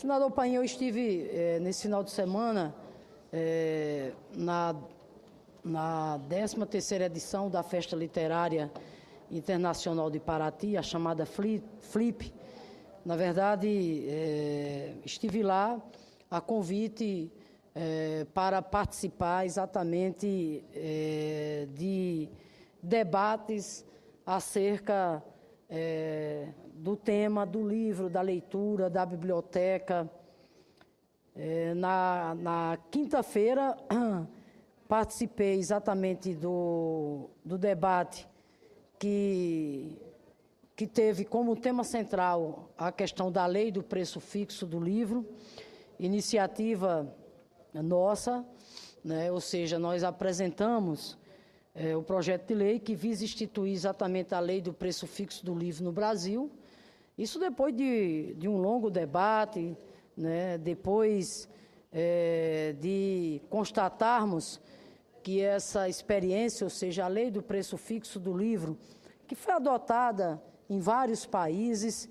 Senador Paim, eu estive nesse final de semana na 13ª edição da Festa Literária Internacional de Paraty, a chamada FLIP. Na verdade, estive lá a convite para participar exatamente de debates acerca do tema, do livro, da leitura, da biblioteca. Na quinta-feira, participei exatamente do debate que teve como tema central a questão da lei do preço fixo do livro, iniciativa nossa, né? Ou seja, nós apresentamos o projeto de lei que visa instituir exatamente a lei do preço fixo do livro no Brasil. Isso depois de um longo debate, né? Depois de constatarmos que essa experiência, ou seja, a lei do preço fixo do livro, que foi adotada em vários países,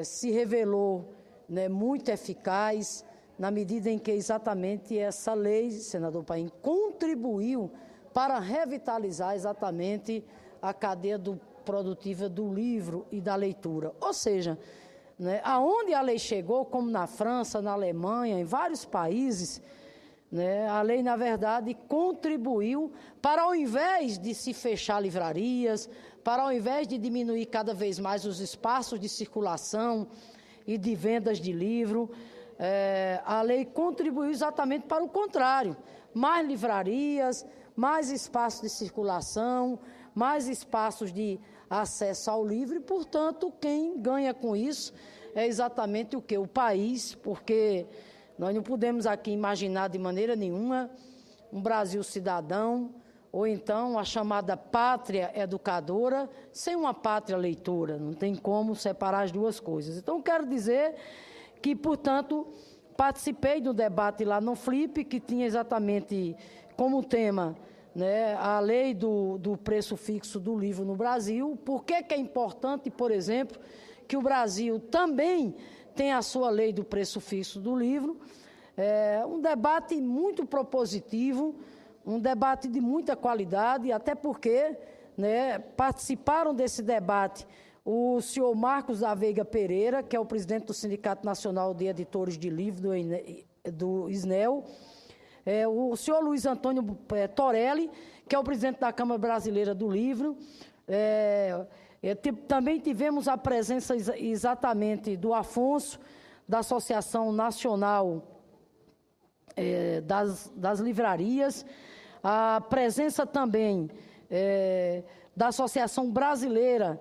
se revelou, né, muito eficaz, na medida em que exatamente essa lei, senador Paim, contribuiu para revitalizar exatamente a cadeia produtiva do livro e da leitura. Ou seja, né, aonde a lei chegou, como na França, na Alemanha, em vários países, né, a lei, na verdade, contribuiu para, ao invés de se fechar livrarias, para, ao invés de diminuir cada vez mais os espaços de circulação e de vendas de livro, a lei contribuiu exatamente para o contrário. Mais livrarias, mais espaços de circulação, mais espaços de acesso ao livro e, portanto, quem ganha com isso é exatamente o quê? O país, porque nós não podemos aqui imaginar de maneira nenhuma um Brasil cidadão ou então a chamada pátria educadora sem uma pátria leitora. Não tem como separar as duas coisas. Então, quero dizer que, portanto, participei do debate lá no FLIP, que tinha exatamente como tema, né, a lei do preço fixo do livro no Brasil. Por que é importante, por exemplo, que o Brasil também tem a sua lei do preço fixo do livro? Um debate muito propositivo, um debate de muita qualidade, até porque, né, participaram desse debate o senhor Marcos da Veiga Pereira, que é o presidente do Sindicato Nacional de Editores de Livros, do ISNEL, o senhor Luiz Antônio Torelli, que é o presidente da Câmara Brasileira do Livro. Também tivemos a presença exatamente do Afonso, da Associação Nacional das Livrarias, a presença também da Associação Brasileira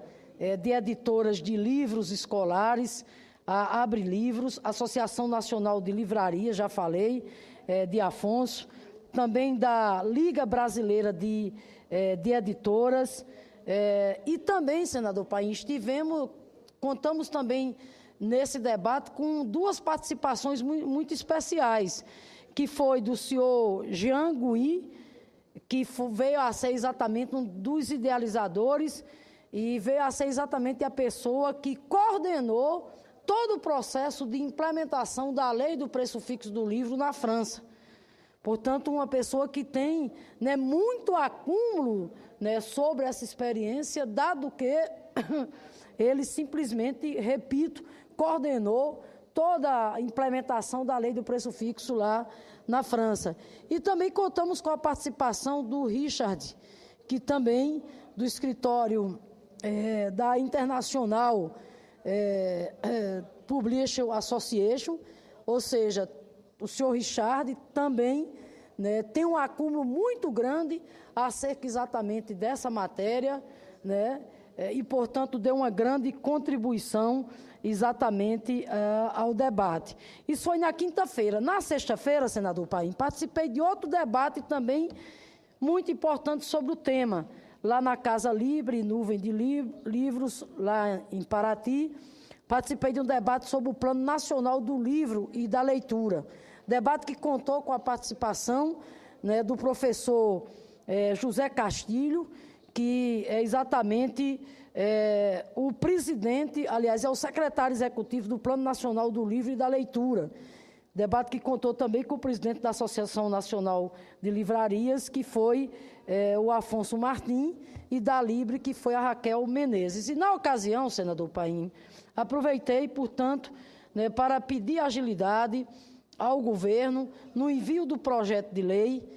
de Editoras de Livros Escolares, a Abre Livros, Associação Nacional de Livrarias, já falei, de Afonso, também da Liga Brasileira de Editoras, e também, senador Paim, contamos também nesse debate com duas participações muito especiais, que foi do senhor Jean Gui, que veio a ser exatamente um dos idealizadores e veio a ser exatamente a pessoa que coordenou todo o processo de implementação da lei do preço fixo do livro na França. Portanto, uma pessoa que tem, né, muito acúmulo, né, sobre essa experiência, dado que ele simplesmente, repito, coordenou toda a implementação da lei do preço fixo lá na França. E também contamos com a participação do Richard, que também do escritório da International Publishing Association, ou seja, o senhor Richard também, né, tem um acúmulo muito grande acerca exatamente dessa matéria, né, e, portanto, deu uma grande contribuição exatamente ao debate. Isso foi na quinta-feira. Na sexta-feira, senador Paim, participei de outro debate também muito importante sobre o tema, lá na Casa Libre, Nuvem de Livros, lá em Paraty. Participei de um debate sobre o Plano Nacional do Livro e da Leitura. Debate que contou com a participação, né, do professor José Castilho, que é exatamente o presidente, aliás, é o secretário executivo do Plano Nacional do Livro e da Leitura. Debate que contou também com o presidente da Associação Nacional de Livrarias, que foi o Afonso Martim, e da Libre, que foi a Raquel Menezes. E, na ocasião, senador Paim, aproveitei, portanto, para pedir agilidade ao governo no envio do projeto de lei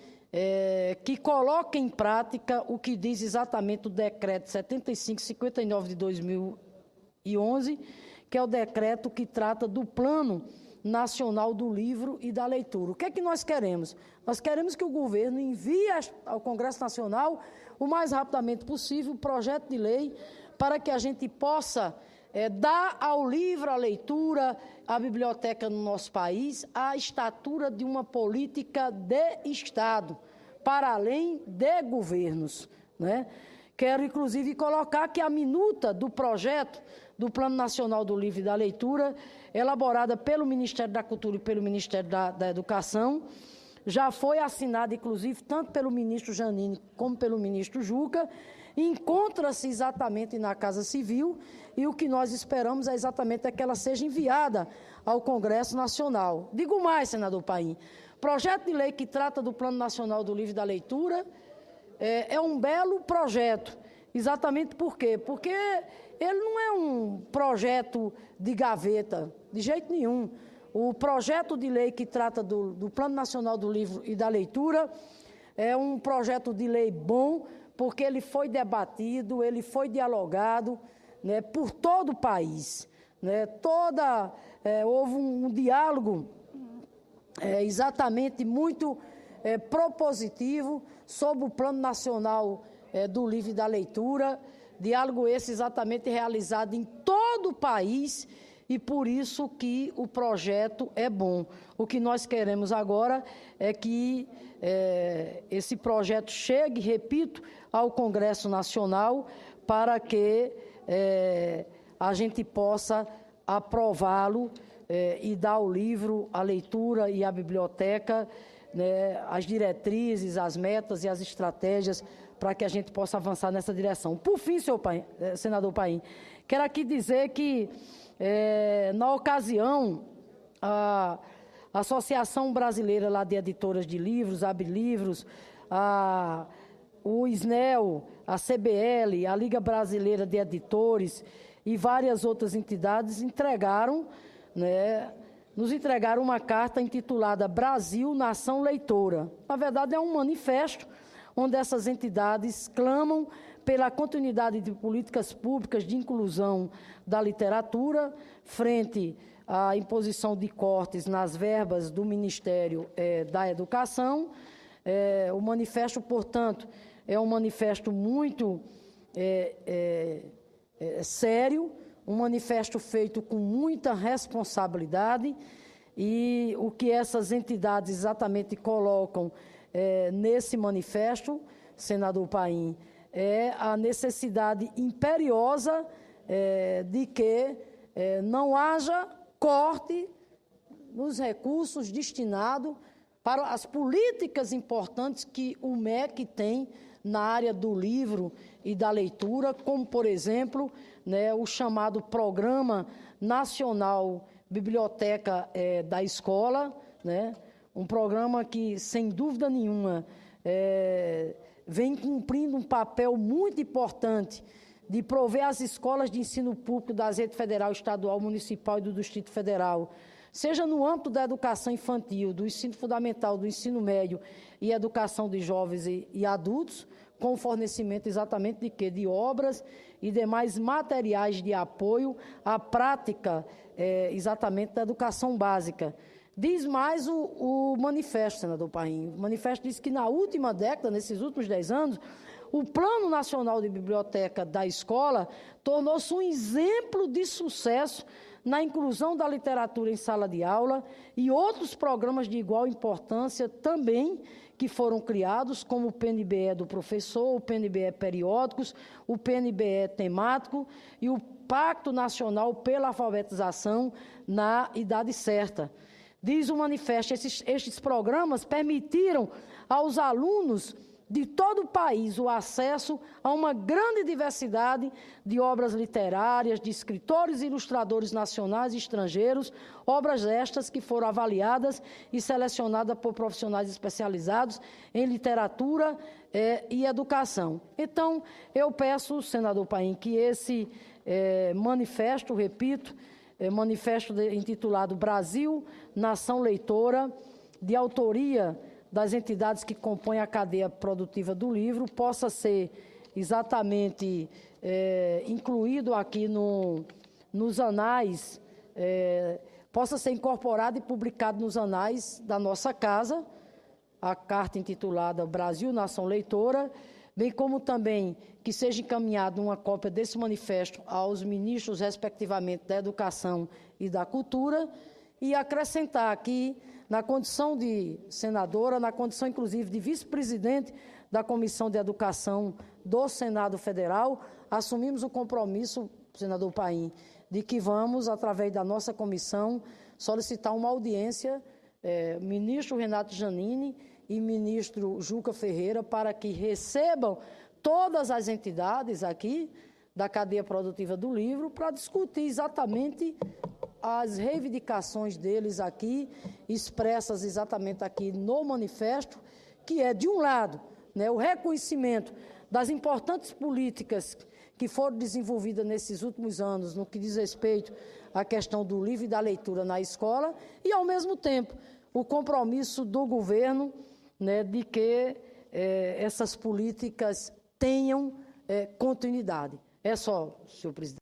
que coloque em prática o que diz exatamente o decreto 7559 de 2011, que é o decreto que trata do Plano Nacional do Livro e da Leitura. O que é que nós queremos? Nós queremos que o governo envie ao Congresso Nacional o mais rapidamente possível o projeto de lei para que a gente possa dar ao livro, à leitura, à biblioteca no nosso país a estatura de uma política de Estado, para além de governos, né? Quero, inclusive, colocar que a minuta do projeto do Plano Nacional do Livro e da Leitura, elaborada pelo Ministério da Cultura e pelo Ministério da Educação, já foi assinada, inclusive, tanto pelo ministro Janine como pelo ministro Juca, encontra-se exatamente na Casa Civil, e o que nós esperamos é exatamente que ela seja enviada ao Congresso Nacional. Digo mais, senador Paim, projeto de lei que trata do Plano Nacional do Livro e da Leitura é um belo projeto. Exatamente por quê? Porque ele não é um projeto de gaveta, de jeito nenhum. O projeto de lei que trata do Plano Nacional do Livro e da Leitura é um projeto de lei bom, porque ele foi debatido, ele foi dialogado, né, por todo o país. Né, houve um diálogo exatamente muito propositivo sobre o Plano Nacional do Livro e da Leitura, diálogo esse exatamente realizado em todo o país, e por isso que o projeto é bom. O que nós queremos agora é que esse projeto chegue, repito, ao Congresso Nacional para que a gente possa aprová-lo e dar ao livro, à leitura e à biblioteca, né, as diretrizes, as metas e as estratégias para que a gente possa avançar nessa direção. Por fim, senador Paim, quero aqui dizer que, na ocasião, a Associação Brasileira lá de Editoras de Livros, Abrelivros, o ISNEL, a CBL, a Liga Brasileira de Editores e várias outras entidades nos entregaram uma carta intitulada Brasil, Nação Leitora. Na verdade, é um manifesto onde essas entidades clamam pela continuidade de políticas públicas de inclusão da literatura frente à imposição de cortes nas verbas do Ministério da Educação. O manifesto, portanto, é um manifesto muito sério, um manifesto feito com muita responsabilidade, e o que essas entidades exatamente colocam nesse manifesto, senador Paim, é a necessidade imperiosa de que não haja corte nos recursos destinados para as políticas importantes que o MEC tem na área do livro e da leitura, como, por exemplo, o chamado Programa Nacional Biblioteca da Escola, um programa que, sem dúvida nenhuma, vem cumprindo um papel muito importante de prover às escolas de ensino público das redes federal, estadual, municipal e do Distrito Federal, seja no âmbito da educação infantil, do ensino fundamental, do ensino médio e educação de jovens e adultos, com o fornecimento exatamente de quê? De obras e demais materiais de apoio à prática exatamente da educação básica. Diz mais o manifesto, senador Paim. O manifesto diz que na última década, nesses últimos 10 anos, o Plano Nacional de Biblioteca da Escola tornou-se um exemplo de sucesso na inclusão da literatura em sala de aula e outros programas de igual importância também que foram criados, como o PNBE do professor, o PNBE periódicos, o PNBE temático e o Pacto Nacional pela Alfabetização na Idade Certa. Diz o manifesto, estes programas permitiram aos alunos de todo o país o acesso a uma grande diversidade de obras literárias, de escritores e ilustradores nacionais e estrangeiros, obras estas que foram avaliadas e selecionadas por profissionais especializados em literatura e educação. Então, eu peço, senador Paim, que esse manifesto, repito, manifesto intitulado Brasil, Nação Leitora, de autoria das entidades que compõem a cadeia produtiva do livro, possa ser exatamente incluído aqui nos anais, possa ser incorporado e publicado nos anais da nossa casa, a carta intitulada Brasil, Nação Leitora, bem como também que seja encaminhada uma cópia desse manifesto aos ministros, respectivamente, da Educação e da Cultura, e acrescentar aqui, na condição de senadora, na condição, inclusive, de vice-presidente da Comissão de Educação do Senado Federal, assumimos o compromisso, senador Paim, de que vamos, através da nossa comissão, solicitar uma audiência, ministro Renato Janine e ministro Juca Ferreira, para que recebam todas as entidades aqui da cadeia produtiva do livro para discutir exatamente as reivindicações deles aqui, expressas exatamente aqui no manifesto, que é, de um lado, o reconhecimento das importantes políticas que foram desenvolvidas nesses últimos anos no que diz respeito à questão do livro e da leitura na escola e, ao mesmo tempo, o compromisso do governo de que essas políticas tenham continuidade. É só, senhor presidente.